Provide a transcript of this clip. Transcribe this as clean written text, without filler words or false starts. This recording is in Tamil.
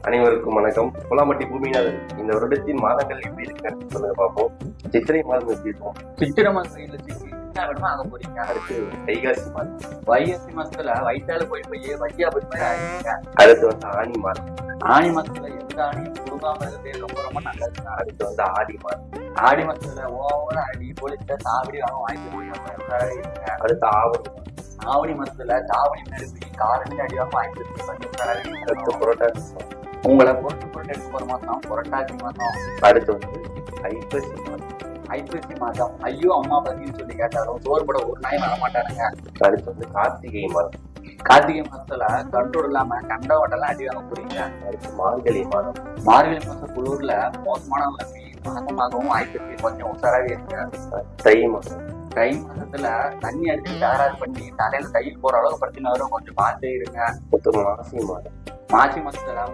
அனைவருக்கும் வணக்கம். புலாம்பட்டி பூமிநாதன். இந்த வருடத்தின் மாதங்கள் எப்படி இருக்குன்னு சொல்லுங்க பார்ப்போம். சித்திரை மாதம் எப்படி இருக்கும்? சித்திரை மாதம் என்ன வேணுமோ அங்க போறீங்க. அடுத்து வைகாசி மாதம். வைகாசி மாசத்துல வயிற்றால போய் வையா போய் ஆயிடுங்க. அடுத்து ஆனி மாதம். ஆனி மாசத்துல எந்த ஆணியும் கொடுக்காம இருக்கிறது ரொம்ப ரொம்ப நல்லது. அடுத்து ஆடி மாதம். ஆடி மாசத்துல ஓவரா அடி போலீஸ்ல சாவடி வாங்க அடுத்து ஆவணி. ஆவணி மாசத்துல சாவடி நெருப்பி காரணம் அடிவாங்க வாங்கி. அடுத்து புரட்டாசி. உங்களை பொருட்டு எடுக்க போற மாசம் புரட்டாசி மாசம். அடுத்து ஐப்பசி மாதம். ஐப்பசி மாதம் ஐயோ அம்மா பத்தின்னு சொல்லி கேட்டாலும் சோறு போட ஒரு நாய் வர மாட்டானுங்க. அடுத்து கார்த்திகை மாதம். கார்த்திகை மாசத்துல கண்ட்ரோல் இல்லாம கண்ட ஓட்டெல்லாம் அடி வாங்க போறீங்க. அடுத்து மார்கழி மாதம். மார்கழி மாசம் குளூர்ல மோசமான மாசமாகவும் ஐப்பசி கொஞ்சம் உஷாராவே இருக்கு. தை மாதம். தை மாசத்துல தண்ணி அடிச்சு தகராறு பண்ணி தலையில தையில் போற அளவுக்கு பிரச்சனை வரும், கொஞ்சம் பார்த்தே இருங்க. மாசி மாதம். மாசி மாசத்துல